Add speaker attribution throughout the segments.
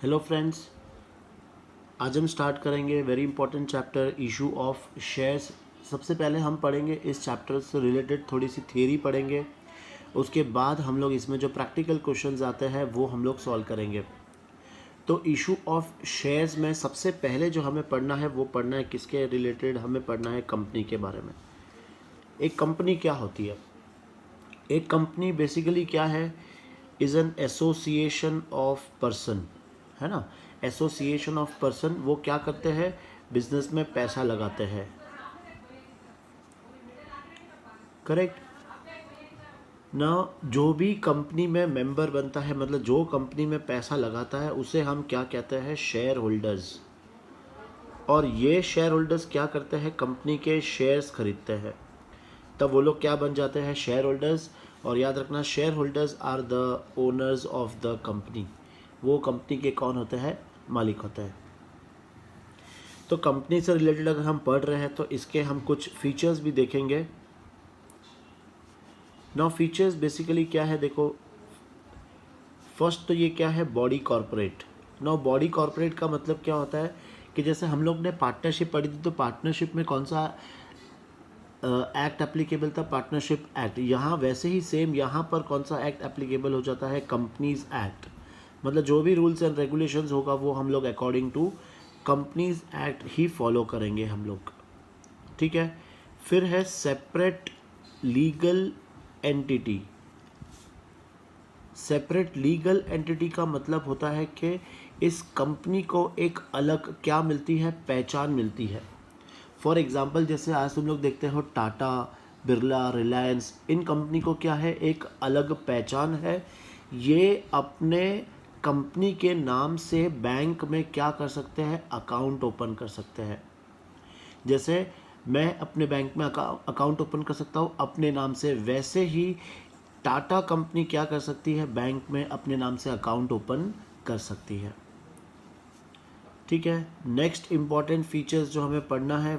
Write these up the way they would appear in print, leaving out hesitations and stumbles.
Speaker 1: Hello friends, आज हम start करेंगे very important chapter issue of shares. सबसे पहले हम पढ़ेंगे इस चैप्टर से रिलेटेड थोड़ी सी थियरी पढ़ेंगे। उसके बाद हम लोग इसमें जो प्रैक्टिकल क्वेश्चंस आते हैं वो हम लोग सॉल्व करेंगे। तो इशू ऑफ शेयर्स में सबसे पहले जो हमें पढ़ना है वो पढ़ना है किसके रिलेटेड, हमें पढ़ना है कंपनी के बारे में। एक कंपनी क्या होती है? एक कंपनी बेसिकली क्या है? Is an association of person, है ना। एसोसिएशन ऑफ पर्सन वो क्या करते हैं? बिजनेस में पैसा लगाते हैं। करेक्ट ना। जो भी कंपनी में मेंबर बनता है, मतलब जो कंपनी में पैसा लगाता है, उसे हम क्या कहते हैं? Shareholders. और ये शेयर होल्डर्स क्या करते हैं? कंपनी के शेयर्स खरीदते हैं, तब वो लोग क्या बन जाते हैं? Shareholders. और याद रखना, shareholders are the owners of the company. वो कंपनी के कौन होते हैं? मालिक होते हैं। तो कंपनी से रिलेटेड अगर हम पढ़ रहे हैं तो इसके हम कुछ फीचर्स भी देखेंगे। नाउ फीचर्स बेसिकली क्या है, देखो। फर्स्ट तो ये क्या है? Body corporate. Now body corporate का मतलब क्या होता है कि जैसे हम लोग ने पार्टनरशिप पढ़ी थी, तो पार्टनरशिप में कौन सा एक्ट एप्लीकेबल था? Partnership act. यहाँ वैसे ही सेम यहाँ पर कौन सा एक्ट एप्लीकेबल हो जाता है? Companies act. मतलब जो भी रूल्स एंड रेगुलेशंस होगा वो हम लोग अकॉर्डिंग टू कंपनीज एक्ट ही फॉलो करेंगे हम लोग। ठीक है। फिर है separate legal entity. Separate legal entity का मतलब होता है कि इस कंपनी को एक अलग क्या मिलती है? पहचान मिलती है। फॉर एग्जाम्पल, जैसे आज तुम लोग देखते हो टाटा, बिरला, रिलायंस, इन कंपनी को क्या है? एक अलग पहचान है। ये अपने कंपनी के नाम से बैंक में क्या कर सकते हैं? अकाउंट ओपन कर सकते हैं। जैसे मैं अपने बैंक में अकाउंट ओपन कर सकता हूँ अपने नाम से, वैसे ही टाटा कंपनी क्या कर सकती है? बैंक में अपने नाम से अकाउंट ओपन कर सकती है। ठीक है। नेक्स्ट इंपॉर्टेंट फीचर्स जो हमें पढ़ना है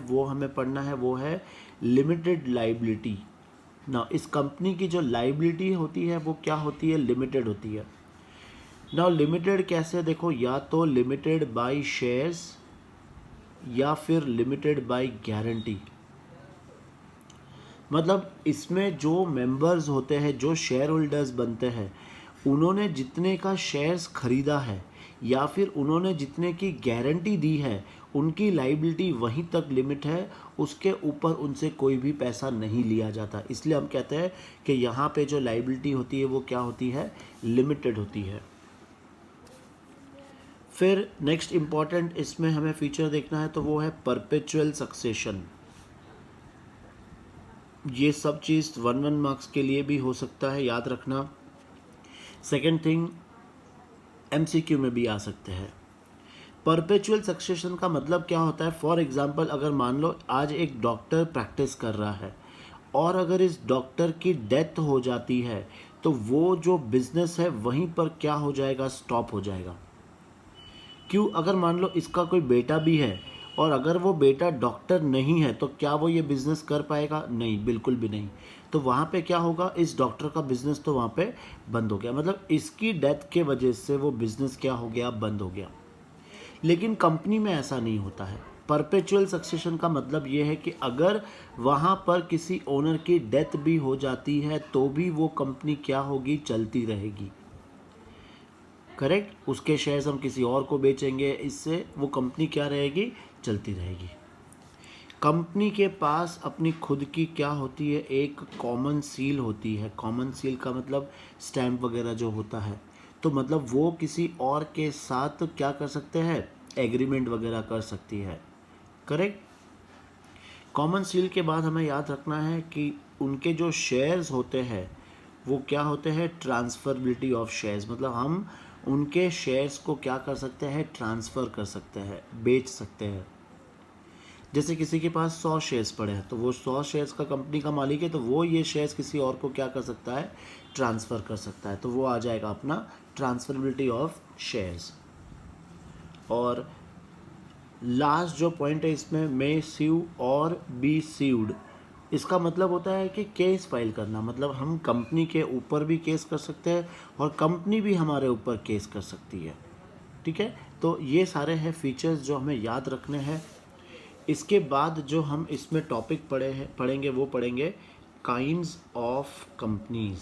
Speaker 1: वो है लिमिटेड लाइबिलिटी। ना, इस कंपनी की जो लाइबिलिटी होती है वो क्या होती है? लिमिटेड होती है। ना, लिमिटेड कैसे? देखो, या तो लिमिटेड बाय शेयर्स या फिर लिमिटेड बाय गारंटी। मतलब इसमें जो मेंबर्स होते हैं, जो शेयर होल्डर्स बनते हैं, उन्होंने जितने का शेयर्स खरीदा है या फिर उन्होंने जितने की गारंटी दी है, उनकी लाइबिलिटी वहीं तक लिमिट है। उसके ऊपर उनसे कोई भी पैसा नहीं लिया जाता। इसलिए हम कहते हैं कि यहाँ पे जो लाइबिलिटी होती है वो क्या होती है? लिमिटेड होती है। फिर नेक्स्ट इम्पॉर्टेंट इसमें हमें फीचर देखना है तो वो है परपेचुअल सक्सेशन। ये सब चीज़ 1 मार्क्स के लिए भी हो सकता है, याद रखना। सेकेंड थिंग, एमसीक्यू में भी आ सकते हैं। परपेचुअल सक्सेशन का मतलब क्या होता है? फॉर एग्जांपल, अगर मान लो आज एक डॉक्टर प्रैक्टिस कर रहा है और अगर इस डॉक्टर की डेथ हो जाती है तो वो जो बिजनेस है वहीं पर क्या हो जाएगा? स्टॉप हो जाएगा। क्यों? अगर मान लो इसका कोई बेटा भी है और अगर वो बेटा डॉक्टर नहीं है तो क्या वो ये बिज़नेस कर पाएगा? नहीं, बिल्कुल भी नहीं। तो वहाँ पे क्या होगा? इस डॉक्टर का बिज़नेस तो वहाँ पे बंद हो गया। मतलब इसकी डेथ के वजह से वो बिज़नेस क्या हो गया? बंद हो गया। लेकिन कंपनी में ऐसा नहीं होता है। परपेचुअल सक्सेशन का मतलब ये है कि अगर वहाँ पर किसी ओनर की डेथ भी हो जाती है तो भी वो कंपनी क्या होगी? चलती रहेगी। करेक्ट। उसके शेयर्स हम किसी और को बेचेंगे, इससे वो कंपनी क्या रहेगी? चलती रहेगी। कंपनी के पास अपनी खुद की क्या होती है? एक कॉमन सील होती है। कॉमन सील का मतलब स्टैम्प वगैरह जो होता है, तो मतलब वो किसी और के साथ क्या कर सकते हैं? एग्रीमेंट वगैरह कर सकती है। करेक्ट। कॉमन सील के बाद हमें याद रखना है कि उनके जो शेयर्स होते हैं वो क्या होते हैं? Transferability of shares. मतलब हम उनके शेयर्स को क्या कर सकते हैं? ट्रांसफ़र कर सकते हैं, बेच सकते हैं। जैसे किसी के पास 100 शेयर्स पड़े हैं तो वो 100 शेयर्स का कंपनी का मालिक है, तो वो ये शेयर्स किसी और को क्या कर सकता है? ट्रांसफ़र कर सकता है। तो वो आ जाएगा अपना ट्रांसफरेबिलिटी ऑफ शेयर्स। और लास्ट जो पॉइंट है इसमें, मे स्यू और बी स्यूड, इसका मतलब होता है कि केस फाइल करना। मतलब हम कंपनी के ऊपर भी केस कर सकते हैं और कंपनी भी हमारे ऊपर केस कर सकती है। ठीक है, तो ये सारे हैं फीचर्स जो हमें याद रखने हैं। इसके बाद जो हम इसमें टॉपिक पढ़ेंगे वो पढ़ेंगे kinds of companies.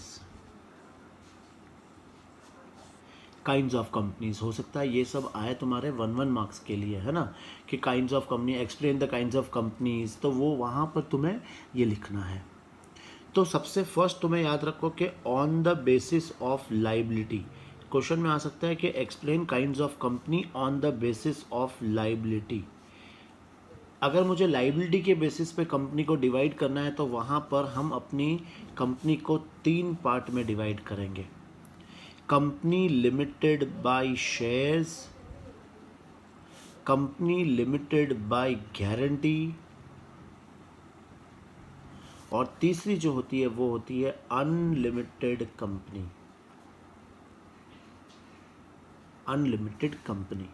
Speaker 1: Kinds of companies हो सकता है ये सब आए तुम्हारे 1 मार्क्स के लिए, है ना, कि kinds of company, explain the kinds of companies, तो वो वहाँ पर तुम्हें ये लिखना है। तो सबसे फर्स्ट तुम्हें याद रखो कि on the basis of liability, question में आ सकता है कि explain kinds of company on the basis of liability. अगर मुझे लाइबिलिटी के बेसिस पे कंपनी को डिवाइड करना है तो वहाँ पर हम अपनी कंपनी को 3 पार्ट में डिवाइड करेंगे। Company limited by shares, company limited by guarantee, और तीसरी जो होती है वो होती है अनलिमिटेड कंपनी। अनलिमिटेड कंपनी,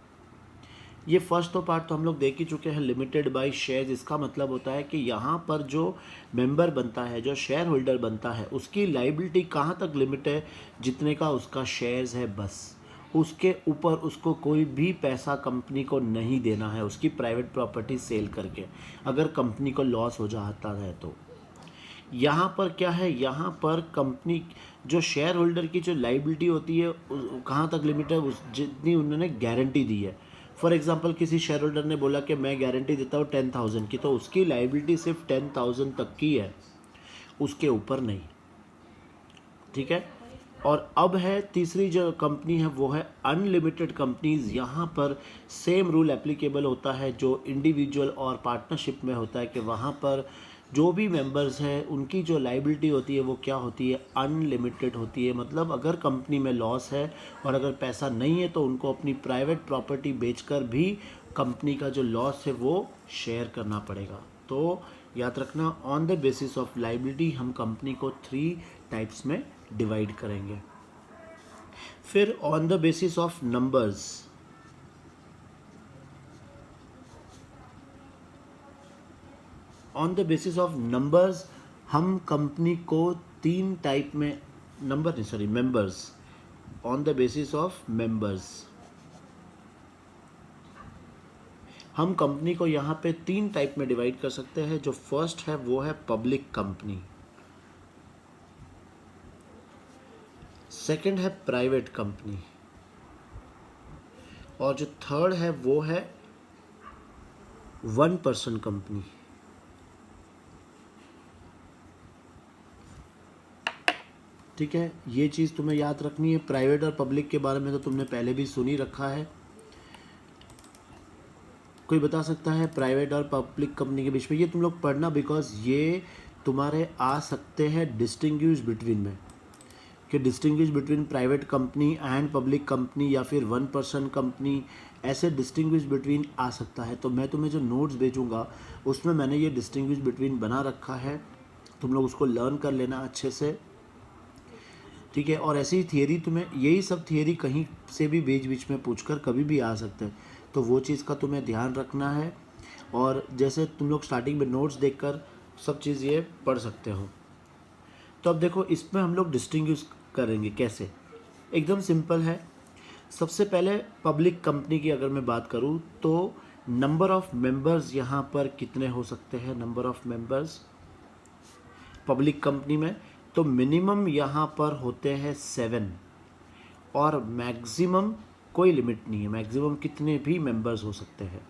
Speaker 1: ये फर्स्ट तो पार्ट तो हम लोग देख ही चुके हैं। लिमिटेड बाय शेयर्स, इसका मतलब होता है कि यहाँ पर जो मेंबर बनता है, जो शेयर होल्डर बनता है, उसकी लाइबिलिटी कहाँ तक लिमिट है, जितने का उसका शेयर्स है बस, उसके ऊपर उसको कोई भी पैसा कंपनी को नहीं देना है उसकी प्राइवेट प्रॉपर्टी सेल करके, अगर कंपनी को लॉस हो जाता है तो। यहाँ पर क्या है, यहाँ पर कंपनी जो शेयर होल्डर की जो लाइबिलिटी होती है कहाँ तक लिमिट है, उस जितनी उन्होंने गारंटी दी है। फॉर एग्जांपल किसी शेयर होल्डर ने बोला कि मैं गारंटी देता हूँ 10,000 की, तो उसकी लाइबिलिटी सिर्फ 10,000 तक की है, उसके ऊपर नहीं, ठीक है। और अब है तीसरी जो कंपनी है वो है अनलिमिटेड कंपनीज। यहाँ पर सेम रूल एप्लीकेबल होता है जो इंडिविजुअल और पार्टनरशिप में होता है, कि वहाँ पर जो भी मेंबर्स हैं उनकी जो लाइबिलिटी होती है वो क्या होती है, अनलिमिटेड होती है। मतलब अगर कंपनी में लॉस है और अगर पैसा नहीं है तो उनको अपनी प्राइवेट प्रॉपर्टी बेचकर भी कंपनी का जो लॉस है वो शेयर करना पड़ेगा। तो याद रखना, on the basis of liability हम कंपनी को 3 टाइप्स में डिवाइड करेंगे। फिर on the basis of numbers, on the basis of numbers हम कंपनी को 3 टाइप में, members, on the basis of members हम कंपनी को यहाँ पे 3 टाइप में डिवाइड कर सकते हैं। जो फर्स्ट है वो है पब्लिक कंपनी, सेकंड है प्राइवेट कंपनी, और जो थर्ड है वो है 1 पर्सन कंपनी। ठीक है, ये चीज़ तुम्हें याद रखनी है। प्राइवेट और पब्लिक के बारे में तो तुमने पहले भी सुन ही रखा है। कोई बता सकता है प्राइवेट और पब्लिक कंपनी के बीच में, ये तुम लोग पढ़ना, बिकॉज ये तुम्हारे आ सकते हैं डिस्टिंग्विश बिटवीन में, कि distinguish between private company and public company, या फिर 1 पर्सन कंपनी, ऐसे डिस्टिंग्विश बिटवीन आ सकता है। तो मैं तुम्हें जो नोट्स भेजूँगा उसमें मैंने ये डिस्टिंग्विश बिटवीन बना रखा है, तुम लोग उसको लर्न कर लेना अच्छे से, ठीक है। और ऐसी ही थियरी तुम्हें, यही सब थियरी कहीं से भी बीच बीच में पूछकर कभी भी आ सकते हैं, तो वो चीज़ का तुम्हें ध्यान रखना है। और जैसे तुम लोग स्टार्टिंग में नोट्स देखकर सब चीज़ ये पढ़ सकते हो। तो अब देखो इसमें हम लोग डिस्टिंग्विश करेंगे कैसे, एकदम सिंपल है। सबसे पहले पब्लिक कंपनी की अगर मैं बात करूँ तो नंबर ऑफ मेंबर्स यहाँ पर कितने हो सकते हैं, number of members public company में, तो मिनिमम यहाँ पर होते हैं 7, और मैक्सिमम कोई लिमिट नहीं है, मैक्सिमम कितने भी मेंबर्स हो सकते हैं।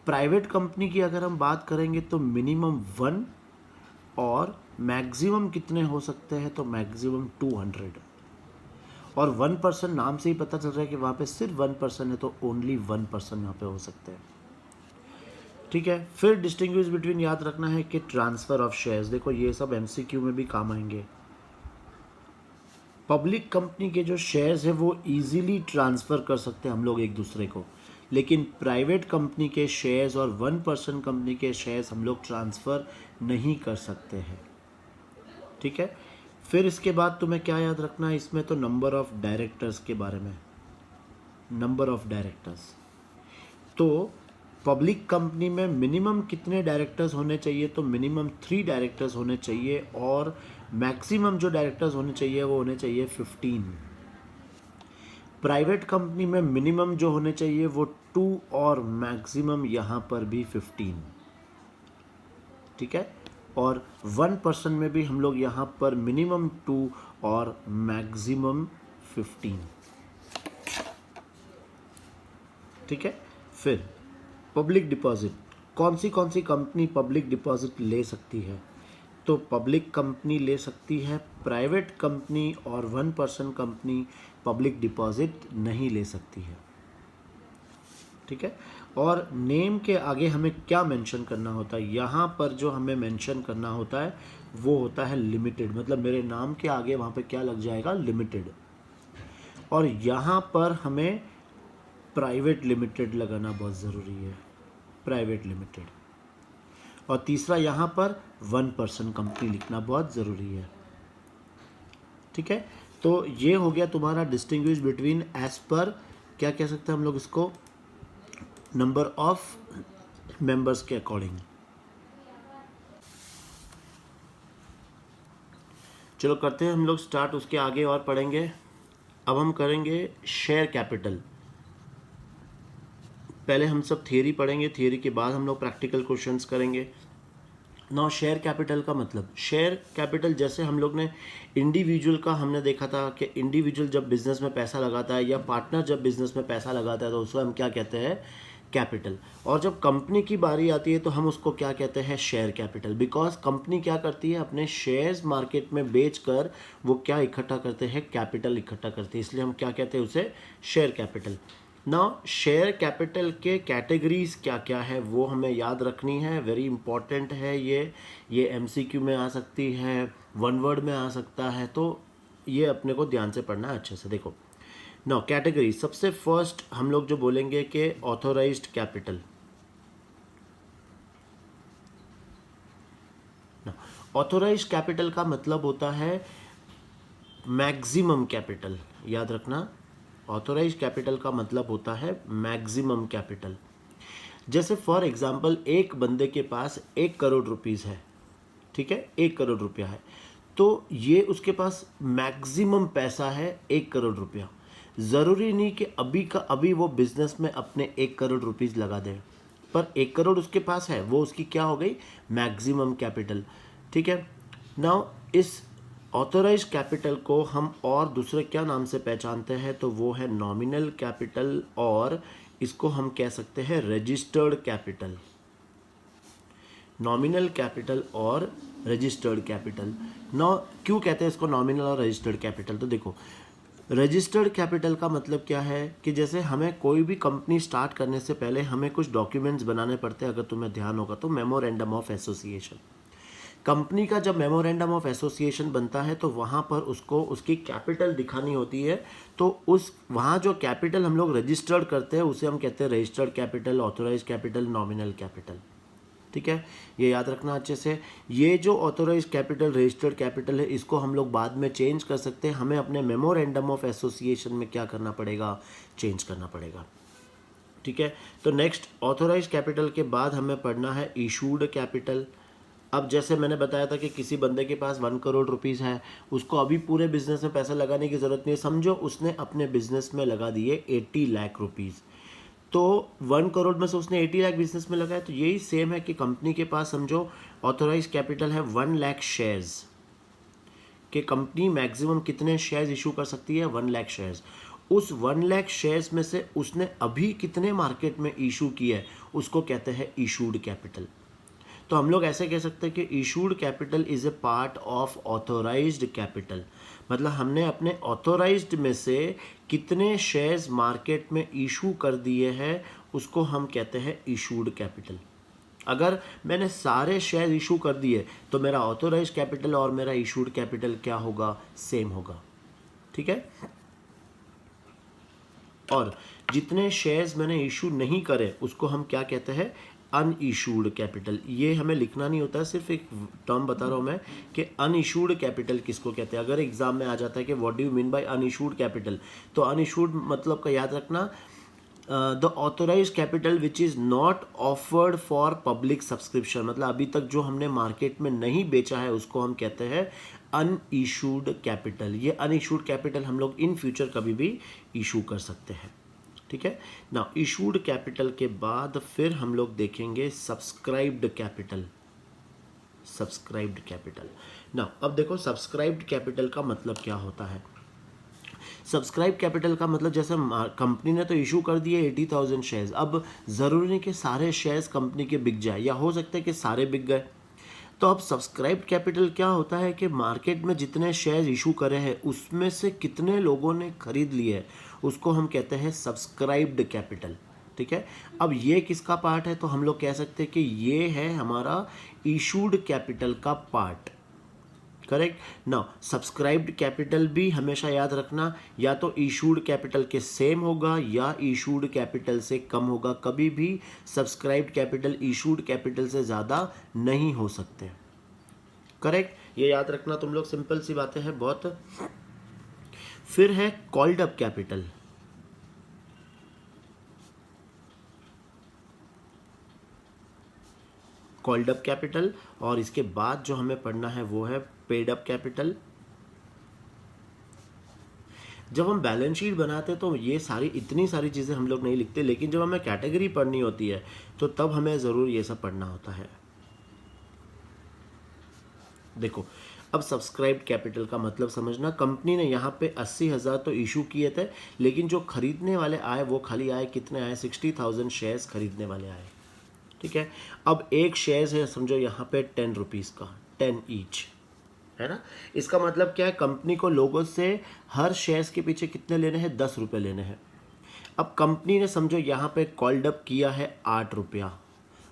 Speaker 1: प्राइवेट कंपनी की अगर हम बात करेंगे तो मिनिमम 1, और मैक्सिमम कितने हो सकते हैं, तो मैक्सिमम 200। और 1 पर्सन, नाम से ही पता चल रहा है कि वहाँ पे सिर्फ 1 पर्सन है, तो ओनली 1 पर्सन यहाँ पे हो सकते हैं, ठीक है। फिर डिस्टिंग्विश बिटवीन याद रखना है कि ट्रांसफ़र ऑफ शेयर्स, देखो ये सब एमसीक्यू में भी काम आएंगे। पब्लिक कंपनी के जो शेयर्स है वो इजीली ट्रांसफ़र कर सकते हैं हम लोग एक दूसरे को, लेकिन प्राइवेट कंपनी के शेयर्स और 1 पर्सन कंपनी के शेयर्स हम लोग ट्रांसफ़र नहीं कर सकते हैं, ठीक है। फिर इसके बाद तुम्हें क्या याद रखना है इसमें, तो नंबर ऑफ़ डायरेक्टर्स के बारे में, नंबर ऑफ़ डायरेक्टर्स। तो पब्लिक कंपनी में मिनिमम कितने डायरेक्टर्स होने चाहिए, तो मिनिमम 3 डायरेक्टर्स होने चाहिए, और मैक्सिमम जो डायरेक्टर्स होने चाहिए वो होने चाहिए 15। प्राइवेट कंपनी में मिनिमम जो होने चाहिए वो 2 और मैक्सिमम यहाँ पर भी 15, ठीक है। और 1% में भी हम लोग यहाँ पर मिनिमम 2 और मैक्सिमम 15, ठीक है। फिर पब्लिक डिपॉजिट, कौन सी कंपनी पब्लिक डिपॉजिट ले सकती है? तो पब्लिक कंपनी ले सकती है, प्राइवेट कंपनी और 1% कंपनी पब्लिक डिपॉजिट नहीं ले सकती है, ठीक है। और नेम के आगे हमें क्या मेंशन करना होता है? यहाँ पर जो हमें मेंशन करना होता है वो होता है लिमिटेड, मतलब मेरे नाम के आगे वहाँ पे क्या लग जाएगा? लिमिटेड। और यहाँ पर हमें प्राइवेट लिमिटेड लगाना बहुत ज़रूरी है, प्राइवेट लिमिटेड। और तीसरा यहाँ पर 1% कंपनी लिखना बहुत ज़रूरी है, ठीक है। तो ये हो गया तुम्हारा डिस्टिंग्विश बिटवीन एज पर, क्या कह सकते हैं हम लोग इसको, नंबर ऑफ मेंबर्स के अकॉर्डिंग। चलो करते हैं हम लोग स्टार्ट, उसके आगे और पढ़ेंगे। अब हम करेंगे शेयर कैपिटल। पहले हम सब थियरी पढ़ेंगे, थियरी के बाद हम लोग प्रैक्टिकल क्वेश्चंस करेंगे। नाउ शेयर कैपिटल का मतलब, शेयर कैपिटल जैसे हम लोग ने इंडिविजुअल का हमने देखा था कि इंडिविजुअल जब बिजनेस में पैसा लगाता है या पार्टनर जब बिजनेस में पैसा लगाता है तो उसको हम क्या कहते हैं? कैपिटल। और जब कंपनी की बारी आती है तो हम उसको क्या कहते हैं? Share capital. बिकॉज कंपनी क्या करती है? अपने शेयर्स मार्केट में बेचकर वो क्या इकट्ठा करते हैं? कैपिटल इकट्ठा करते हैं, इसलिए हम क्या कहते हैं उसे? Share capital. Now share capital के कैटेगरीज क्या क्या है वो हमें याद रखनी है, वेरी इंपॉर्टेंट है ये एमसीक्यू में आ सकती है, वन वर्ड में आ सकता है, तो ये अपने को ध्यान से पढ़ना है अच्छे से। देखो नाउ कैटेगरी, सबसे फर्स्ट हम लोग जो बोलेंगे कि ऑथोराइज्ड कैपिटल। ऑथोराइज्ड कैपिटल का मतलब होता है मैक्सिमम कैपिटल, याद रखना। ऑथोराइज्ड कैपिटल का मतलब होता है मैक्सिमम कैपिटल। जैसे फॉर एग्जांपल एक बंदे के पास 1 करोड़ रुपीस है, ठीक है, 1 करोड़ रुपया है, तो ये उसके पास मैक्सिमम पैसा है 1 करोड़ रुपया। ज़रूरी नहीं कि अभी का अभी वो बिजनेस में अपने 1 करोड़ रुपीस लगा दे, पर 1 करोड़ उसके पास है, वो उसकी क्या हो गई? मैक्सिमम कैपिटल, ठीक है। नाउ इस ऑथोराइज कैपिटल को हम और दूसरे क्या नाम से पहचानते हैं? तो वो है नॉमिनल कैपिटल, और इसको हम कह सकते हैं रजिस्टर्ड कैपिटल। नॉमिनल कैपिटल और रजिस्टर्ड कैपिटल। नौ क्यों कहते हैं इसको नॉमिनल और रजिस्टर्ड कैपिटल? तो देखो रजिस्टर्ड कैपिटल का मतलब क्या है कि जैसे हमें कोई भी कंपनी स्टार्ट करने से पहले हमें कुछ डॉक्यूमेंट्स बनाने पड़ते हैं, अगर तुम्हें ध्यान होगा तो मेमोरेंडम ऑफ एसोसिएशन। कंपनी का जब मेमोरेंडम ऑफ एसोसिएशन बनता है तो वहाँ पर उसको उसकी कैपिटल दिखानी होती है, तो उस वहाँ जो कैपिटल हम लोग रजिस्टर्ड करते हैं उसे हम कहते हैं registered capital, authorise capital, nominal capital, ठीक है। ये याद रखना अच्छे से। ये जो ऑथोराइज कैपिटल, रजिस्टर्ड कैपिटल है, इसको हम लोग बाद में चेंज कर सकते हैं, हमें अपने मेमोरेंडम ऑफ एसोसिएशन में क्या करना पड़ेगा? चेंज करना पड़ेगा, ठीक है। तो नेक्स्ट ऑथोराइज कैपिटल के बाद हमें पढ़ना है इशूड कैपिटल। अब जैसे मैंने बताया था कि किसी बंदे के पास 1 करोड़ रुपीज़ है, उसको अभी पूरे बिजनेस में पैसा लगाने की ज़रूरत नहीं है, समझो उसने अपने बिजनेस में लगा दिए 80 लाख रुपीज़, तो 1 करोड़ में से उसने 80 लाख बिजनेस में लगाया। तो यही सेम है कि कंपनी के पास समझो ऑथोराइज कैपिटल है 1 लाख शेयर्स, कि कंपनी मैक्सिमम कितने शेयर्स इशू कर सकती है? 1 लाख शेयर्स। उस 1 लाख शेयर्स में से उसने अभी कितने मार्केट में इशू किए है, उसको कहते हैं इशूड कैपिटल। तो हम लोग ऐसे कह सकते हैं कि issued capital is a part of authorised capital, मतलब हमने अपने ऑथोराइज्ड में से कितने शेयर्स मार्केट में इशू कर दिए हैं उसको हम कहते हैं इशूड कैपिटल। अगर मैंने सारे शेयर इशू कर दिए तो मेरा ऑथोराइज्ड कैपिटल और मेरा इशूड कैपिटल क्या होगा? सेम होगा, ठीक है। और जितने शेयर्स मैंने इशू नहीं करे उसको हम क्या कहते हैं? Unissued capital. ये हमें लिखना नहीं होता है, सिर्फ एक टर्म बता रहा हूँ मैं कि अनइशूड कैपिटल किसको कहते हैं। अगर एग्जाम में आ जाता है कि what do you mean by unissued capital, तो अनइशूड मतलब का याद रखना, the authorise capital which is not offered for public subscription, मतलब अभी तक जो हमने मार्केट में नहीं बेचा है उसको हम कहते हैं अनइशूड कैपिटल। ये अनइशूड कैपिटल हम लोग इन फ्यूचर कभी भी इशू कर सकते हैं, ठीक है ना। इशूड कैपिटल के बाद फिर हम लोग देखेंगे सब्सक्राइब्ड कैपिटल। सब्सक्राइब्ड कैपिटल ना, अब देखो सब्सक्राइब्ड कैपिटल का मतलब क्या होता है। सब्सक्राइब कैपिटल का मतलब जैसे कंपनी ने तो इशू कर दिए 80,000 शेयर्स, अब ज़रूरी नहीं कि सारे शेयर्स कंपनी के बिक जाए, या हो सकता है कि सारे बिक गए। तो अब सब्सक्राइब कैपिटल क्या होता है कि मार्केट में जितने शेयर्स इशू करे हैं उसमें से कितने लोगों ने खरीद लिए है, उसको हम कहते हैं सब्सक्राइब्ड कैपिटल, ठीक है। अब ये किसका पार्ट है, तो हम लोग कह सकते हैं कि ये है हमारा इशूड कैपिटल का पार्ट, करेक्ट ना। सब्सक्राइब्ड कैपिटल भी हमेशा याद रखना, या तो इशूड कैपिटल के सेम होगा या इशूड कैपिटल से कम होगा, कभी भी सब्सक्राइब्ड कैपिटल इशूड कैपिटल से ज़्यादा नहीं हो सकते, करेक्ट। ये याद रखना तुम लोग, सिंपल सी बातें हैं बहुत। फिर है called up capital. Called up capital, और इसके बाद जो हमें पढ़ना है वो है पेड अप कैपिटल। जब हम बैलेंस शीट बनाते हैं तो ये सारी इतनी सारी चीज़ें हम लोग नहीं लिखते, लेकिन जब हमें कैटेगरी पढ़नी होती है तो तब हमें ज़रूर ये सब पढ़ना होता है। देखो अब सब्सक्राइब्ड कैपिटल का मतलब समझना, कंपनी ने यहाँ पे 80,000 तो इशू किए थे, लेकिन जो खरीदने वाले आए वो खाली आए, कितने आए, 60,000 शेयर्स खरीदने वाले आए, ठीक है। अब एक शेयर्स है समझो यहाँ पे 10 रुपीज़ का, 10 ईच, है ना। इसका मतलब क्या है, कंपनी को लोगों से हर शेयर्स के पीछे कितने लेने हैं, 10 रुपये लेने हैं। अब कंपनी ने समझो यहाँ पे कॉल्ड अप किया है 8 रुपया,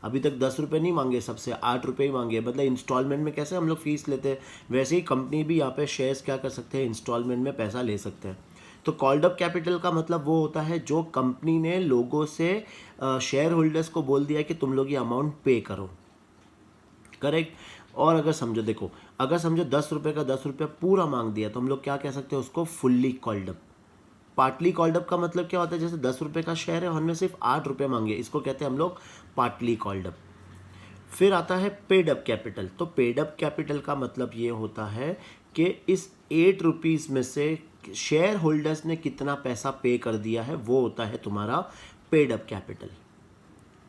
Speaker 1: अभी तक 10 रुपये नहीं मांगे, सबसे 8 रुपये ही मांगे, मतलब इंस्टॉलमेंट में कैसे हम लोग फीस लेते हैं वैसे ही कंपनी भी यहाँ पे शेयर्स क्या कर सकते हैं, इंस्टॉलमेंट में पैसा ले सकते हैं। तो कॉल्ड अप कैपिटल का मतलब वो होता है जो कंपनी ने लोगों से शेयर होल्डर्स को बोल दिया कि तुम लोग ये अमाउंट पे करो, करेक्ट। और अगर समझो, देखो अगर समझो 10 रुपये का 10 रुपये पूरा मांग दिया तो हम लोग क्या कह सकते हैं उसको, fully called up. Partly called up का मतलब क्या होता है, जैसे 10 रुपये का शेयर है, हमने सिर्फ 8 रुपये मांगे, इसको कहते हैं हम लोग पार्टली कॉल्ड अप। फिर आता है पेड अप कैपिटल। तो पेड अप कैपिटल का मतलब ये होता है कि इस 8 रुपीज़ में से शेयर होल्डर्स ने कितना पैसा पे कर दिया है, वो होता है तुम्हारा पेड अप कैपिटल,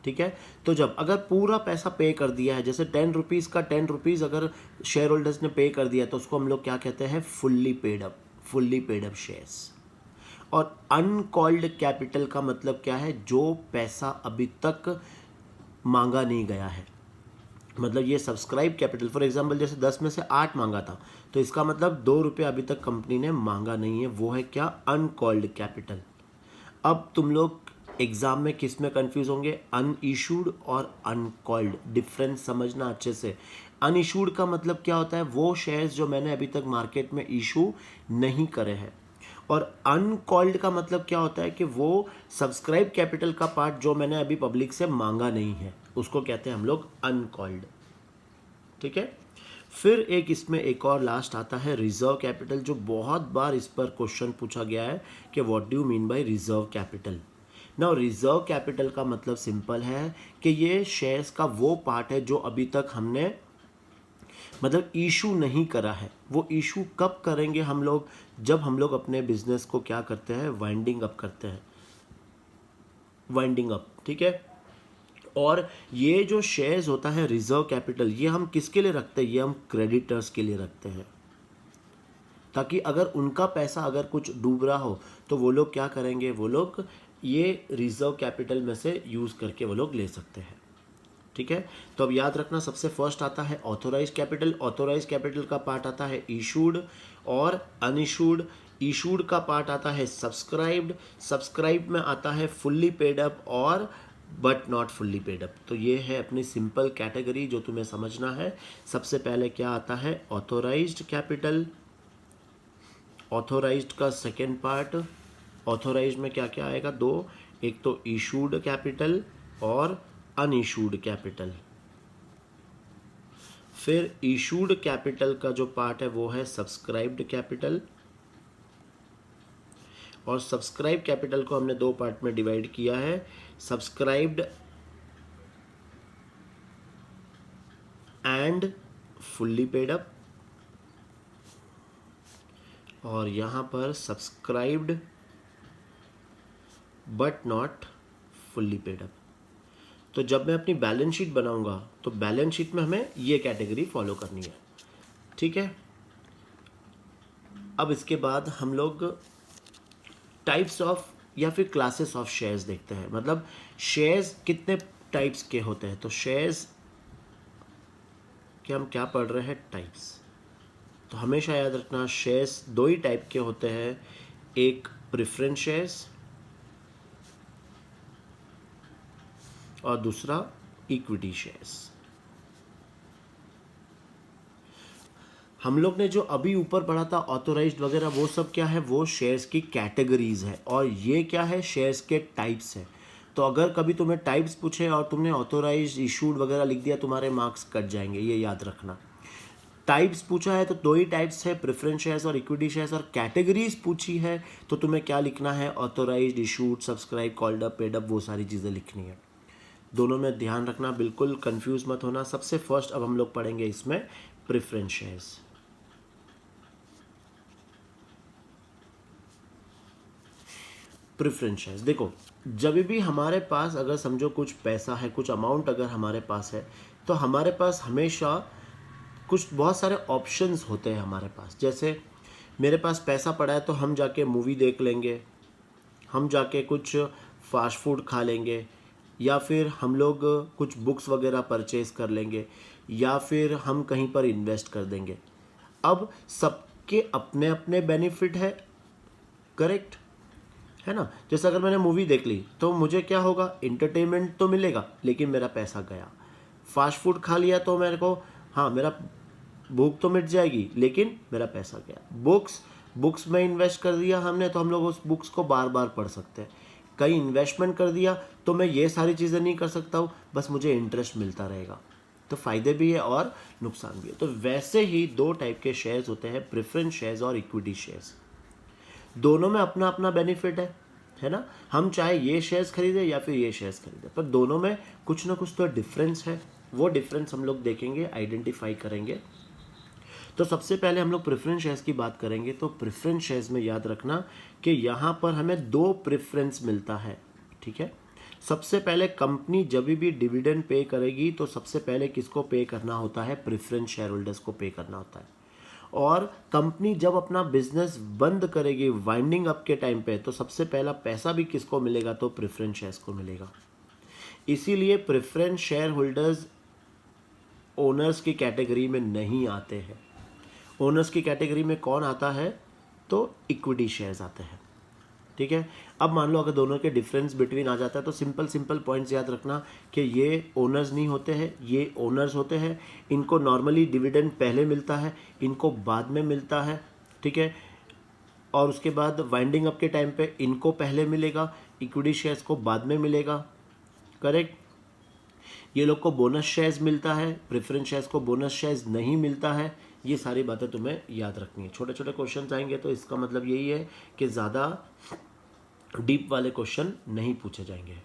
Speaker 1: ठीक है। तो जब अगर पूरा पैसा पे कर दिया है, जैसे 10 रुपीज़ का 10 रुपीज़ अगर शेयर होल्डर्स ने पे कर दिया तो उसको हम लोग क्या कहते हैं, fully paid up, fully paid up shares. और अनकॉल्ड कैपिटल का मतलब क्या है, जो पैसा अभी तक मांगा नहीं गया है, मतलब ये सब्सक्राइब कैपिटल, फॉर एग्जांपल जैसे 10 में से 8 मांगा था तो इसका मतलब 2 रुपये अभी तक कंपनी ने मांगा नहीं है, वो है क्या, अनकॉल्ड कैपिटल। अब तुम लोग एग्जाम में किस में कंफ्यूज होंगे, अनइशूड और अनकॉल्ड, डिफरेंस समझना अच्छे से। अनइशूड का मतलब क्या होता है, वो शेयर्स जो मैंने अभी तक मार्केट में इशू नहीं करे हैं, और अनकॉल्ड का मतलब क्या होता है कि वो सब्सक्राइब कैपिटल का पार्ट जो मैंने अभी पब्लिक से मांगा नहीं है, उसको कहते हैं हम लोग अनकॉल्ड, ठीक है। फिर एक इसमें एक और लास्ट आता है रिजर्व कैपिटल, जो बहुत बार इस पर क्वेश्चन पूछा गया है कि what do you mean bye reserve capital. ना, रिजर्व कैपिटल का मतलब सिंपल है कि ये शेयर्स का वो पार्ट है जो अभी तक हमने मतलब इशू नहीं करा है। वो इशू कब करेंगे हम लोग, जब हम लोग अपने बिजनेस को क्या करते हैं, वाइंडिंग अप करते हैं, वाइंडिंग अप, ठीक है। और ये जो शेयर्स होता है रिजर्व कैपिटल, ये हम किसके लिए रखते हैं, ये हम क्रेडिटर्स के लिए रखते हैं, ताकि अगर उनका पैसा अगर कुछ डूब रहा हो तो वो लोग क्या करेंगे, वो लोग ये रिजर्व कैपिटल में से यूज़ करके वो लोग ले सकते हैं, ठीक है। तो अब याद रखना, सबसे फर्स्ट आता है ऑथोराइज कैपिटल। ऑथोराइज कैपिटल का पार्ट आता है इशूड और अनइशूड। इशूड का पार्ट आता है सब्सक्राइब्ड। सब्सक्राइब में आता है फुल्ली पेड अप और but not fully paid up. तो ये है अपनी सिंपल कैटेगरी जो तुम्हें समझना है। सबसे पहले क्या आता है, ऑथोराइज्ड कैपिटल। ऑथोराइज्ड का सेकेंड पार्ट, ऑथोराइज्ड में क्या क्या आएगा, दो, एक तो इशूड कैपिटल और अनइशूड कैपिटल। फिर इशूड कैपिटल का जो पार्ट है वो है सब्सक्राइब्ड कैपिटल, और सब्सक्राइब कैपिटल को हमने दो पार्ट में डिवाइड किया है, subscribed and fully paid up. और यहाँ पर subscribed but not fully paid up. तो जब मैं अपनी बैलेंस शीट बनाऊंगा तो बैलेंस शीट में हमें ये कैटेगरी फॉलो करनी है, ठीक है। अब इसके बाद हम लोग टाइप्स ऑफ या फिर क्लासेस ऑफ शेयर्स देखते हैं, मतलब शेयर्स कितने टाइप्स के होते हैं। तो शेयर्स के हम क्या पढ़ रहे हैं, टाइप्स। तो हमेशा याद रखना शेयर्स दो ही टाइप के होते हैं, एक प्रेफरेंस शेयर्स और दूसरा इक्विटी शेयर्स। हम लोग ने जो अभी ऊपर पढ़ा था ऑथोराइज्ड वगैरह, वो सब क्या है, वो शेयर्स की कैटेगरीज है, और ये क्या है, शेयर्स के टाइप्स है। तो अगर कभी तुम्हें टाइप्स पूछे और तुमने ऑथोराइज्ड इशूड वगैरह लिख दिया, तुम्हारे मार्क्स कट जाएंगे, ये याद रखना। टाइप्स पूछा है तो दो ही टाइप्स है, प्रेफरेंस शेयर्स और इक्विटी शेयर्स। और कैटेगरीज पूछी है तो तुम्हें क्या लिखना है, authorised, issued, subscribe, called up, paid up, वो सारी चीज़ें लिखनी है। दोनों में ध्यान रखना, बिल्कुल कंफ्यूज मत होना। सबसे फर्स्ट अब हम लोग पढ़ेंगे इसमें प्रेफरेंस शेयर्स। प्रेफरेंस शेयर्स देखो, जब भी हमारे पास अगर समझो कुछ पैसा है, कुछ अमाउंट अगर हमारे पास है, तो हमारे पास हमेशा कुछ बहुत सारे ऑप्शंस होते हैं हमारे पास। जैसे मेरे पास पैसा पड़ा है तो हम जाके मूवी देख लेंगे, हम जाके कुछ फास्ट फूड खा लेंगे, या फिर हम लोग कुछ बुक्स वगैरह परचेज कर लेंगे, या फिर हम कहीं पर इन्वेस्ट कर देंगे। अब सबके अपने अपने बेनिफिट है, करेक्ट है ना। जैसे अगर मैंने मूवी देख ली तो मुझे क्या होगा, इंटरटेनमेंट तो मिलेगा लेकिन मेरा पैसा गया। फास्ट फूड खा लिया तो मेरे को, हाँ मेरा भूख तो मिट जाएगी लेकिन मेरा पैसा गया। बुक्स में इन्वेस्ट कर दिया हमने तो हम लोग उस बुक्स को बार बार पढ़ सकते हैं। कहीं इन्वेस्टमेंट कर दिया तो मैं ये सारी चीज़ें नहीं कर सकता हूँ, बस मुझे इंटरेस्ट मिलता रहेगा। तो फ़ायदे भी है और नुकसान भी है। तो वैसे ही दो टाइप के शेयर्स होते हैं, प्रेफरेंस शेयर्स और इक्विटी शेयर्स। दोनों में अपना अपना बेनिफिट है ना। हम चाहे ये शेयर्स खरीदें या फिर ये शेयर्स खरीदें, पर दोनों में कुछ ना कुछ तो डिफरेंस है। वो डिफरेंस हम लोग देखेंगे, आइडेंटिफाई करेंगे। तो सबसे पहले हम लोग प्रेफरेंस शेयर्स की बात करेंगे। तो प्रेफरेंस शेयर्स में याद रखना कि यहाँ पर हमें दो प्रेफरेंस मिलता है, ठीक है। सबसे पहले कंपनी जब भी डिविडेंड पे करेगी तो सबसे पहले किसको पे करना होता है, प्रेफरेंस शेयर होल्डर्स को पे करना होता है। और कंपनी जब अपना बिजनेस बंद करेगी वाइंडिंग अप के टाइम पे, तो सबसे पहला पैसा भी किसको मिलेगा, तो प्रेफरेंस शेयर्स को मिलेगा। इसीलिए प्रेफरेंस शेयर होल्डर्स ओनर्स की कैटेगरी में नहीं आते हैं। ओनर्स की कैटेगरी में कौन आता है, तो इक्विटी शेयर्स आते हैं, ठीक है। अब मान लो अगर दोनों के डिफरेंस बिटवीन आ जाता है तो सिंपल पॉइंट्स याद रखना कि ये ओनर्स नहीं होते हैं, ये ओनर्स होते हैं। इनको नॉर्मली डिविडेंड पहले मिलता है, इनको बाद में मिलता है, ठीक है। और उसके बाद वाइंडिंग अप के टाइम पे इनको पहले मिलेगा, इक्विटी शेयर्स को बाद में मिलेगा, करेक्ट। ये लोग को बोनस शेयर्स मिलता है, प्रेफरेंस शेयर्स को बोनस शेयर्स नहीं मिलता है। ये सारी बातें तुम्हें याद रखनी है। छोटे छोटे क्वेश्चन आएंगे तो इसका मतलब यही है कि ज़्यादा डीप वाले क्वेश्चन नहीं पूछे जाएंगे,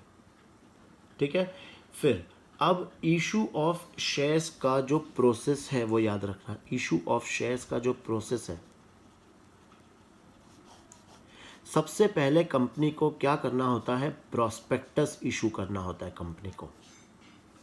Speaker 1: ठीक है। फिर अब इशू ऑफ शेयर्स का जो प्रोसेस है वो याद रखना। इशू ऑफ शेयर्स का जो प्रोसेस है, सबसे पहले कंपनी को क्या करना होता है, प्रोस्पेक्टस इशू करना होता है कंपनी को।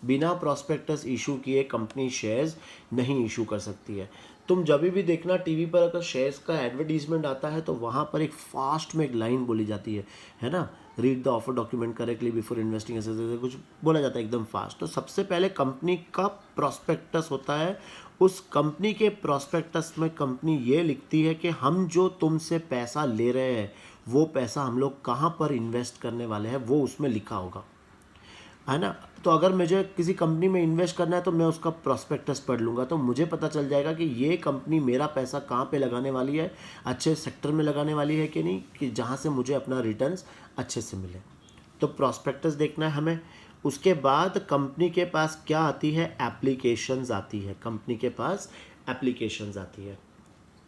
Speaker 1: बिना प्रोस्पेक्टस इशू किए कंपनी शेयर्स नहीं इशू कर सकती है। तुम जब भी देखना टीवी पर अगर शेयर्स का एडवर्टीजमेंट आता है तो वहाँ पर एक फास्ट में एक लाइन बोली जाती है ना, read the offer document correctly before investing, ऐसे कुछ बोला जाता है एकदम फास्ट। तो सबसे पहले कंपनी का प्रोस्पेक्टस होता है। उस कंपनी के प्रोस्पेक्टस में कंपनी ये लिखती है कि हम जो तुमसे पैसा ले रहे हैं वो पैसा हम लोग कहाँ पर इन्वेस्ट करने वाले हैं, वो उसमें लिखा होगा, है ना। तो अगर मुझे किसी कंपनी में इन्वेस्ट करना है तो मैं उसका प्रोस्पेक्टस पढ़ लूँगा तो मुझे पता चल जाएगा कि ये कंपनी मेरा पैसा कहाँ पे लगाने वाली है, अच्छे सेक्टर में लगाने वाली है कि नहीं, कि जहाँ से मुझे अपना रिटर्न्स अच्छे से मिले। तो प्रोस्पेक्टस देखना है हमें। उसके बाद कंपनी के पास क्या आती है, एप्लीकेशंस आती है। कंपनी के पास एप्लीकेशंस आती है,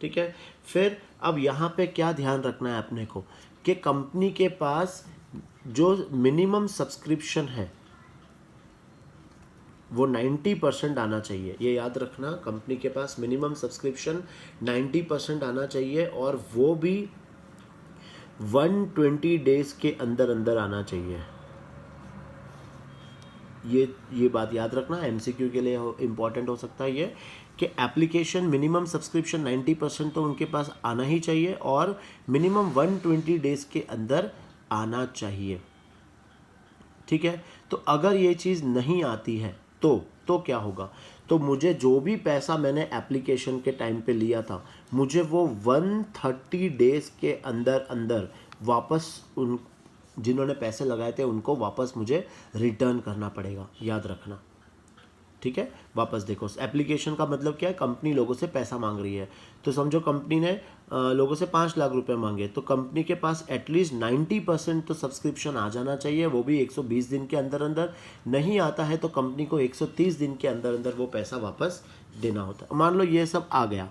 Speaker 1: ठीक है। फिर अब यहाँ पे क्या ध्यान रखना है अपने को कि कंपनी के पास जो मिनिमम सब्सक्रिप्शन है वो 90% आना चाहिए। ये याद रखना, कंपनी के पास मिनिमम सब्सक्रिप्शन 90% आना चाहिए और वो भी 120 डेज के अंदर अंदर आना चाहिए। ये बात याद रखना, एमसीक्यू के लिए इम्पॉर्टेंट हो सकता है ये कि एप्लीकेशन मिनिमम सब्सक्रिप्शन 90% तो उनके पास आना ही चाहिए और मिनिमम 120 डेज के अंदर आना चाहिए। ठीक है, तो अगर ये चीज़ नहीं आती है तो क्या होगा, तो मुझे जो भी पैसा मैंने एप्लीकेशन के टाइम पे लिया था मुझे वो 130 डेज के अंदर अंदर वापस उन जिन्होंने पैसे लगाए थे उनको वापस मुझे रिटर्न करना पड़ेगा, याद रखना। ठीक है, वापस देखो, एप्लीकेशन का मतलब क्या है, कंपनी लोगों से पैसा मांग रही है। तो समझो कंपनी ने लोगों से 5 लाख रुपए मांगे, तो कंपनी के पास एटलीस्ट 90% तो सब्सक्रिप्शन आ जाना चाहिए, वो भी 120 दिन के अंदर अंदर। नहीं आता है तो कंपनी को 130 दिन के अंदर अंदर वो पैसा वापस देना होता है। मान लो ये सब आ गया,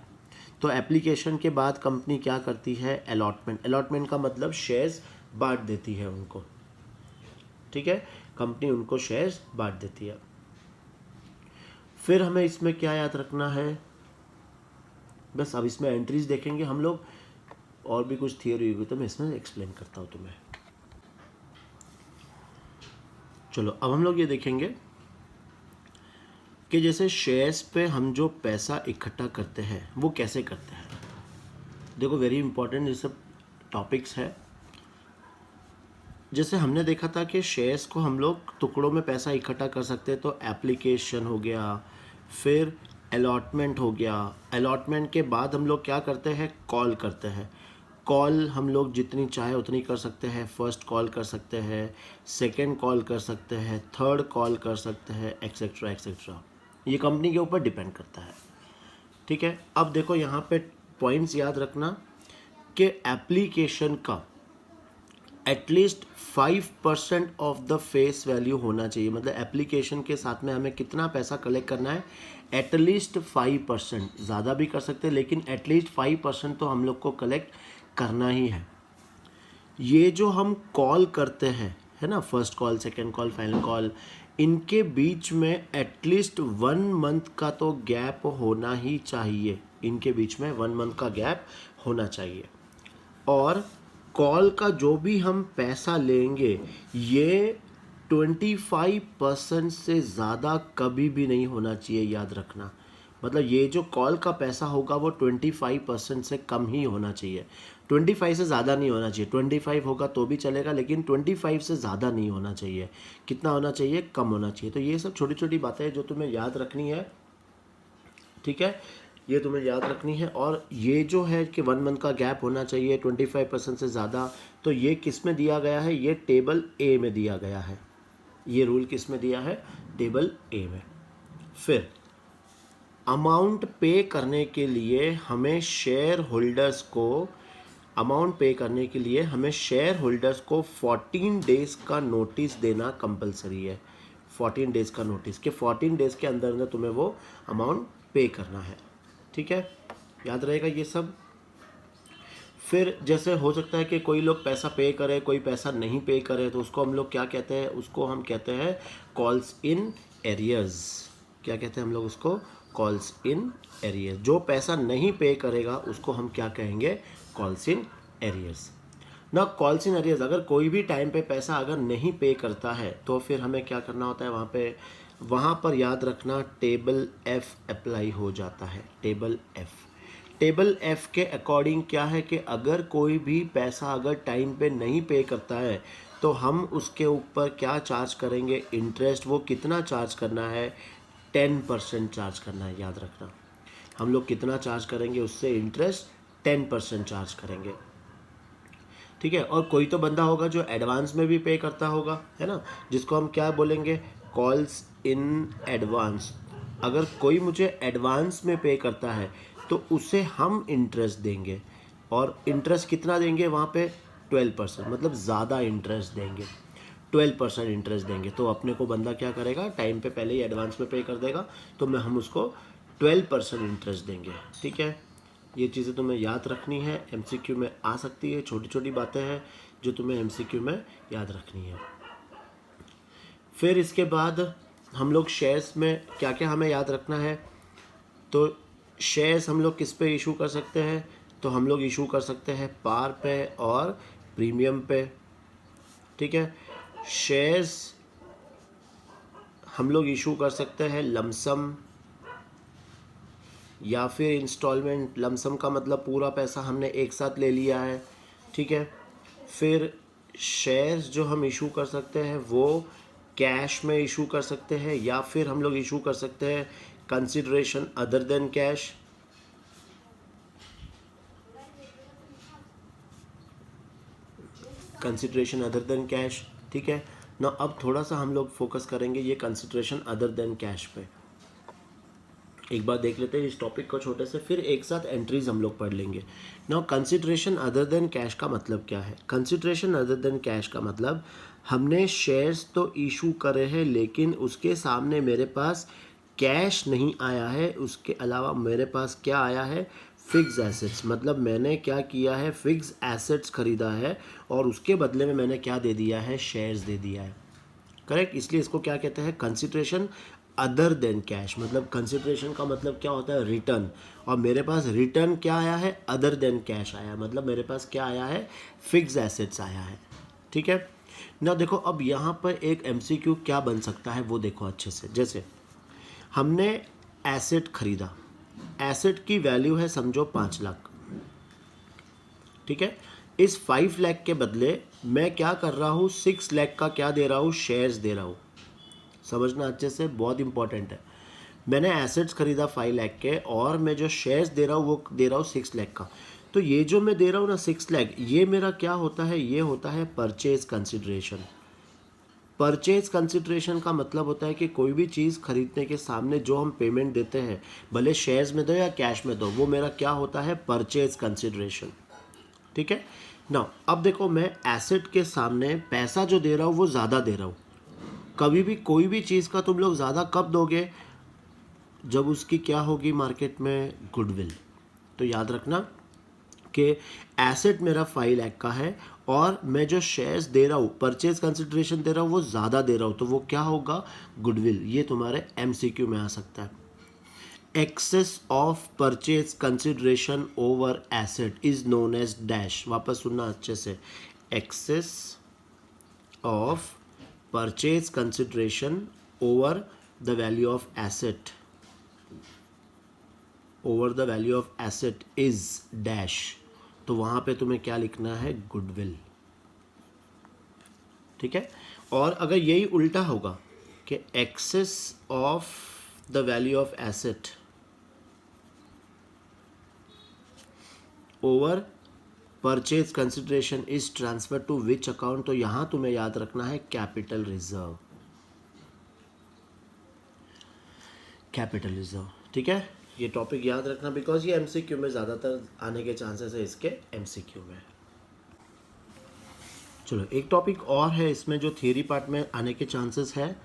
Speaker 1: तो एप्लीकेशन के बाद कंपनी क्या करती है, अलॉटमेंट। अलॉटमेंट का मतलब शेयर्स बांट देती है उनको। ठीक है, कंपनी उनको शेयर्स बांट देती है। फिर हमें इसमें क्या याद रखना है, बस अब इसमें एंट्रीज देखेंगे हम लोग, और भी कुछ थियोरी होगी तो मैं इसमें एक्सप्लेन करता हूँ तुम्हें। चलो अब हम लोग ये देखेंगे कि जैसे शेयर्स पे हम जो पैसा इकट्ठा करते हैं वो कैसे करते हैं। देखो वेरी इंपॉर्टेंट ये सब टॉपिक्स है। जैसे हमने देखा था कि शेयर्स को हम लोग टुकड़ों में पैसा इकट्ठा कर सकते हैं, तो एप्लीकेशन हो गया, फिर अलॉटमेंट हो गया। अलॉटमेंट के बाद हम लोग क्या करते हैं, कॉल करते हैं। कॉल हम लोग जितनी चाहे उतनी कर सकते हैं। फर्स्ट कॉल कर सकते हैं, सेकंड कॉल कर सकते हैं, थर्ड कॉल कर सकते हैं, एक्सेट्रा एक्सेट्रा। ये कंपनी के ऊपर डिपेंड करता है। ठीक है, अब देखो यहाँ पे पॉइंट्स याद रखना कि एप्लीकेशन का at least 5% of the face value होना चाहिए। मतलब एप्लीकेशन के साथ में हमें कितना पैसा कलेक्ट करना है, एटलीस्ट 5%। ज़्यादा भी कर सकते हैं लेकिन एटलीस्ट 5% तो हम लोग को कलेक्ट करना ही है। ये जो हम कॉल करते हैं, है ना, first call, second call, final call, इनके बीच में एटलीस्ट 1 मंथ का तो गैप होना ही चाहिए। इनके बीच में 1 मंथ का गैप होना चाहिए। और कॉल का जो भी हम पैसा लेंगे ये 25% से ज़्यादा कभी भी नहीं होना चाहिए, याद रखना। मतलब ये जो कॉल का पैसा होगा वो 25% से कम ही होना चाहिए। 25 से ज़्यादा नहीं होना चाहिए। 25 होगा तो भी चलेगा लेकिन 25 से ज़्यादा नहीं होना चाहिए। कितना होना चाहिए, कम होना चाहिए। तो ये सब छोटी छोटी बातें हैं जो तुम्हें याद रखनी है। ठीक है, ये तुम्हें याद रखनी है। और ये जो है कि 1 मंथ का गैप होना चाहिए 25% से ज़्यादा, तो ये किस में दिया गया है, ये टेबल ए में दिया गया है। ये रूल किस में दिया है, टेबल ए में। फिर अमाउंट पे करने के लिए हमें शेयर होल्डर्स को अमाउंट पे करने के लिए हमें शेयर होल्डर्स को 14 डेज़ का नोटिस देना कंपलसरी है। 14 डेज़ का नोटिस कि 14 डेज़ के अंदर अंदर तुम्हें वो अमाउंट पे करना है। ठीक है, याद रहेगा ये सब। फिर जैसे हो सकता है कि कोई लोग पैसा पे करे, कोई पैसा नहीं पे करे, तो उसको हम लोग क्या कहते हैं, उसको हम कहते हैं कॉल्स इन एरियर्स। क्या कहते हैं हम लोग उसको, कॉल्स इन एरियर्स। जो पैसा नहीं पे करेगा उसको हम क्या कहेंगे, कॉल्स इन एरियर्स ना। कॉल्स इन एरियर्स, अगर कोई भी टाइम पे पैसा अगर नहीं पे करता है तो फिर हमें क्या करना होता है, वहाँ पर याद रखना टेबल एफ अप्लाई हो जाता है। टेबल एफ, टेबल एफ के अकॉर्डिंग क्या है कि अगर कोई भी पैसा अगर टाइम पे नहीं पे करता है तो हम उसके ऊपर क्या चार्ज करेंगे, इंटरेस्ट। वो कितना चार्ज करना है, 10% चार्ज करना है, याद रखना। हम लोग कितना चार्ज करेंगे उससे, इंटरेस्ट 10% चार्ज करेंगे। ठीक है, और कोई तो बंदा होगा जो एडवांस में भी पे करता होगा, है ना, जिसको हम क्या बोलेंगे, कॉल्स इन एडवांस। अगर कोई मुझे एडवांस में पे करता है तो उसे हम इंटरेस्ट देंगे। और इंटरेस्ट कितना देंगे वहाँ पे, 12%। मतलब ज़्यादा इंटरेस्ट देंगे, 12% इंटरेस्ट देंगे। तो अपने को बंदा क्या करेगा, टाइम पे पहले ही एडवांस में पे कर देगा, तो हम उसको 12% इंटरेस्ट देंगे। ठीक है, ये चीज़ें तुम्हें याद रखनी है, एमसीक्यू में आ सकती है। छोटी छोटी बातें हैं जो तुम्हें एमसीक्यू में याद रखनी है। फिर इसके बाद हम लोग शेयर्स में क्या क्या हमें याद रखना है, तो शेयर्स हम लोग किस पे इशू कर सकते हैं, तो हम लोग इशू कर सकते हैं पार पे और प्रीमियम पे, ठीक है। शेयर्स हम लोग इशू कर सकते हैं लमसम या फिर इंस्टॉलमेंट। लमसम का मतलब पूरा पैसा हमने एक साथ ले लिया है, ठीक है। फिर शेयर्स जो हम इशू कर सकते हैं वो कैश में इशू कर सकते हैं, या फिर हम लोग इशू कर सकते हैं consideration other than cash. Consideration other than cash, ठीक है ना। अब थोड़ा सा हम लोग फोकस करेंगे ये कंसिडरेशन अदर देन कैश पे। एक बार देख लेते हैं इस टॉपिक को छोटे से, फिर एक साथ एंट्रीज हम लोग पढ़ लेंगे। Now consideration other than cash का मतलब क्या है? कंसिडरेशन अदर देन कैश का मतलब हमने शेयर्स तो इशू करे हैं, लेकिन उसके सामने मेरे पास कैश नहीं आया है। उसके अलावा मेरे पास क्या आया है? Fix assets. मतलब मैंने क्या किया है? फिक्स एसेट्स खरीदा है और उसके बदले में मैंने क्या दे दिया है? शेयर्स दे दिया है। करेक्ट। इसलिए इसको क्या कहते हैं? Consideration other than cash. मतलब कंसिडरेशन का मतलब क्या होता है? रिटर्न। और मेरे पास रिटर्न क्या आया है? अदर देन कैश आया है। मतलब मेरे पास क्या आया है? फिक्स एसेट्स आया है, ठीक है ना। देखो अब यहाँ पर एक एमसीक्यू क्या बन सकता है वो देखो अच्छे से। जैसे हमने एसेट खरीदा, एसेट की वैल्यू है समझो 5 लाख, ठीक है। इस 5 लाख के बदले मैं क्या कर रहा हूँ? 6 लाख का क्या दे रहा हूँ? शेयर्स दे रहा हूँ। समझना अच्छे से, बहुत इंपॉर्टेंट है। मैंने एसेट्स खरीदा 5 लाख के और मैं जो शेयर्स दे रहा हूँ वो दे रहा हूँ 6 लाख का। तो ये जो मैं दे रहा हूँ ना 6 लाख, ये मेरा क्या होता है? ये होता है परचेज कंसिडरेशन। परचेज कंसिडरेशन का मतलब होता है कि कोई भी चीज़ खरीदने के सामने जो हम पेमेंट देते हैं, भले शेयर्स में दो या कैश में दो, वो मेरा क्या होता है? परचेज कंसिडरेशन, ठीक है ना। अब देखो मैं एसेट के सामने पैसा जो दे रहा हूँ वो ज़्यादा दे रहा हूँ। कभी भी कोई भी चीज़ का तुम लोग ज़्यादा कब दोगे? जब उसकी क्या होगी मार्केट में? गुडविल। तो याद रखना कि एसेट मेरा 5 लाख का है और मैं जो शेयर्स दे रहा हूँ, परचेज कंसिडरेशन दे रहा हूँ, वो ज़्यादा दे रहा हूँ, तो वो क्या होगा? गुडविल। ये तुम्हारे एमसीक्यू में आ सकता है। Excess of purchase consideration over asset is known as dash. वापस सुनना अच्छे से। Excess of purchase consideration over the value of asset, over the value of asset is dash. तो वहाँ पे तुम्हें क्या लिखना है? गुडविल, ठीक है। और अगर यही उल्टा होगा कि excess of the value of asset over purchase consideration is transfer to which account, तो यहाँ तुम्हें याद रखना है कैपिटल रिजर्व। कैपिटल रिजर्व, ठीक है। ये टॉपिक याद रखना बिकॉज ये एमसीक्यू में ज़्यादातर आने के चांसेस है इसके एमसीक्यू में। चलो एक टॉपिक और है इसमें जो थियरी पार्ट में आने के चांसेस है,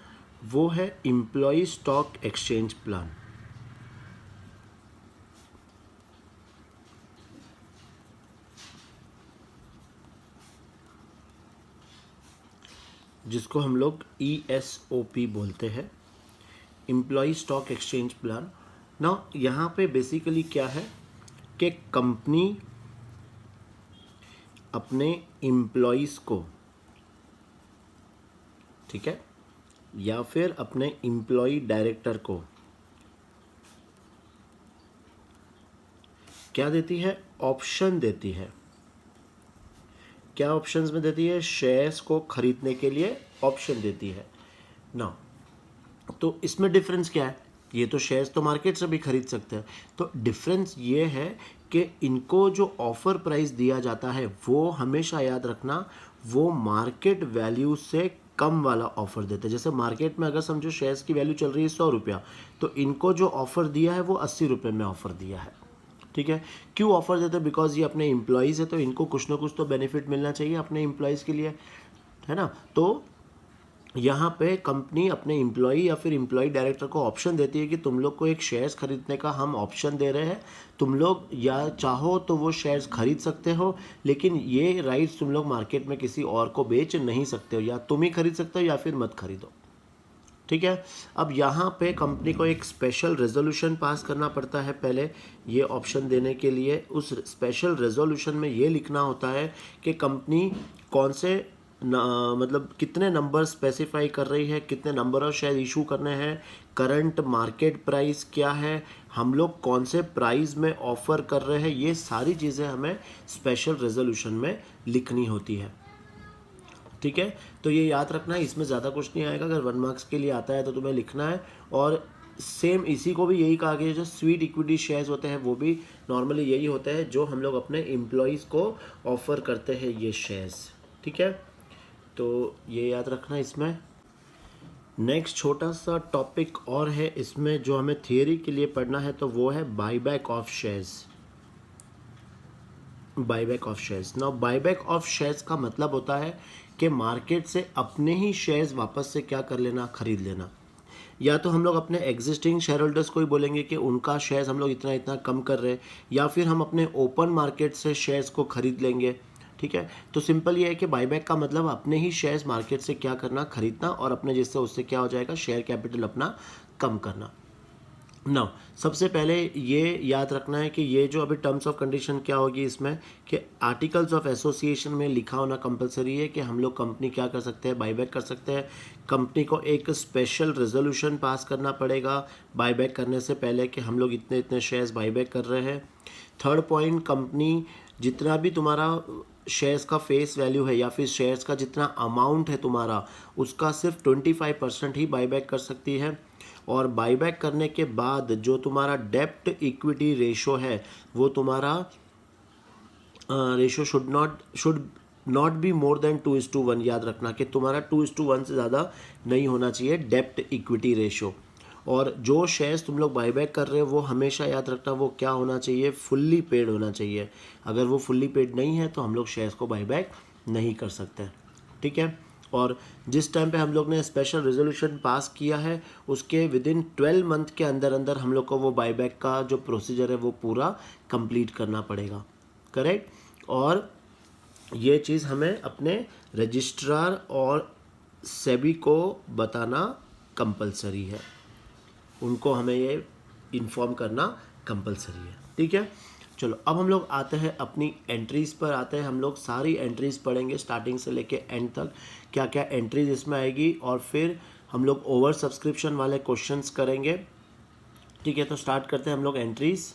Speaker 1: वो है एम्प्लॉय स्टॉक एक्सचेंज प्लान। जिसको हम लोग ESOP बोलते हैं, एम्प्लॉय स्टॉक एक्सचेंज प्लान ना। यहाँ पे बेसिकली क्या है कि कंपनी अपने एम्प्लॉयज़ को, ठीक है, या फिर अपने एम्प्लॉय डायरेक्टर को क्या देती है? ऑप्शन देती है। क्या ऑप्शंस में देती है? शेयर्स को खरीदने के लिए ऑप्शन देती है ना। तो इसमें डिफरेंस क्या है? ये तो शेयर्स तो मार्केट से भी खरीद सकते हैं। तो डिफरेंस ये है कि इनको जो ऑफ़र प्राइस दिया जाता है वो हमेशा याद रखना, वो मार्केट वैल्यू से कम वाला ऑफ़र देते हैं। जैसे मार्केट में अगर समझो शेयर्स की वैल्यू चल रही है 100 रुपया, तो इनको जो ऑफ़र दिया है वो 80 रुपये में ऑफ़र दिया है, ठीक है। क्यों ऑफ़र देते हैं? बिकॉज ये अपने एम्प्लॉयज़ है, तो इनको कुछ ना कुछ तो बेनिफिट मिलना चाहिए अपने एम्प्लॉयज़ के लिए, है ना। तो यहाँ पे कंपनी अपने एम्प्लॉय या फिर एम्प्लॉय डायरेक्टर को ऑप्शन देती है कि तुम लोग को एक शेयर्स खरीदने का हम ऑप्शन दे रहे हैं। तुम लोग या चाहो तो वो शेयर्स खरीद सकते हो, लेकिन ये राइट्स तुम लोग मार्केट में किसी और को बेच नहीं सकते हो, या तुम ही खरीद सकते हो या फिर मत खरीदो, ठीक है। अब यहाँ पे कंपनी को एक स्पेशल रेजोल्यूशन पास करना पड़ता है पहले ये ऑप्शन देने के लिए। उस स्पेशल रेजोल्यूशन में ये लिखना होता है कि कंपनी कौन से मतलब कितने नंबर स्पेसिफाई कर रही है, कितने नंबर ऑफ शेयर इशू करने हैं, करंट मार्केट प्राइस क्या है, हम लोग कौन से प्राइस में ऑफ़र कर रहे हैं, ये सारी चीज़ें हमें स्पेशल रेजोल्यूशन में लिखनी होती है। ठीक है, तो ये याद रखना है, इसमें ज़्यादा कुछ नहीं आएगा। अगर 1 मार्क्स के लिए आता है तो तुम्हें लिखना है। और सेम इसी को भी यही कहा गया है, जो स्वीट इक्विटी शेयर्स होते हैं वो भी नॉर्मली यही होते हैं जो हम लोग अपने एम्प्लॉयज़ को ऑफ़र करते हैं ये शेयर्स। ठीक है, तो ये याद रखना इसमें। नेक्स्ट छोटा सा टॉपिक और है इसमें जो हमें थियरी के लिए पढ़ना है, तो वो है buyback of shares. Buyback of shares. Now buyback of shares का मतलब होता है कि मार्केट से अपने ही शेयर्स वापस से क्या कर लेना, खरीद लेना। या तो हम लोग अपने एग्जिस्टिंग शेयर होल्डर्स को ही बोलेंगे कि उनका शेयर्स हम लोग इतना इतना कम कर रहे हैं, या फिर हम अपने ओपन मार्केट से शेयर्स को खरीद लेंगे। ठीक है, तो सिंपल ये है कि बाईबैक का मतलब अपने ही शेयर्स मार्केट से क्या करना, खरीदना, और अपने जिससे उससे क्या हो जाएगा, शेयर कैपिटल अपना कम करना। ना सबसे पहले ये याद रखना है कि ये जो अभी टर्म्स ऑफ कंडीशन क्या होगी इसमें, कि आर्टिकल्स ऑफ एसोसिएशन में लिखा होना कंपलसरी है कि हम लोग कंपनी क्या कर सकते हैं, बाईबैक कर सकते हैं। कंपनी को एक स्पेशल रेजोल्यूशन पास करना पड़ेगा बाईबैक करने से पहले कि हम लोग इतने इतने शेयर्स बाईबैक कर रहे हैं। थर्ड पॉइंट, कंपनी जितना भी तुम्हारा शेयर्स का फेस वैल्यू है या फिर शेयर्स का जितना अमाउंट है तुम्हारा, उसका सिर्फ 25% ही बाईबैक कर सकती है। और बाईबैक करने के बाद जो तुम्हारा डेप्ट इक्विटी रेशो है वो तुम्हारा ratio should not be more than 2:1। याद रखना कि तुम्हारा 2:1 से ज़्यादा नहीं होना चाहिए डेप्ट इक्विटी रेशो। और जो शेयर्स तुम लोग बाईबैक कर रहे हो वो हमेशा याद रखना वो क्या होना चाहिए, फुल्ली पेड होना चाहिए। अगर वो फुल्ली पेड नहीं है तो हम लोग शेयर्स को बाईबैक नहीं कर सकते। ठीक है, और जिस टाइम पे हम लोग ने स्पेशल रेजोल्यूशन पास किया है उसके विदिन 12 मंथ के अंदर अंदर हम लोग को वो बाईबैक का जो प्रोसीजर है वो पूरा कंप्लीट करना पड़ेगा। करेक्ट, और ये चीज़ हमें अपने रजिस्ट्रार और सेबी को बताना कंपलसरी है, उनको हमें ये इन्फॉर्म करना कंपलसरी है। ठीक है, चलो अब हम लोग आते हैं अपनी एंट्रीज़ पर आते हैं। हम लोग सारी एंट्रीज़ पढ़ेंगे स्टार्टिंग से लेके एंड तक, क्या क्या एंट्रीज इसमें आएगी, और फिर हम लोग ओवर सब्सक्रिप्शन वाले क्वेश्चंस करेंगे। ठीक है, तो स्टार्ट करते हैं हम लोग एंट्रीज़।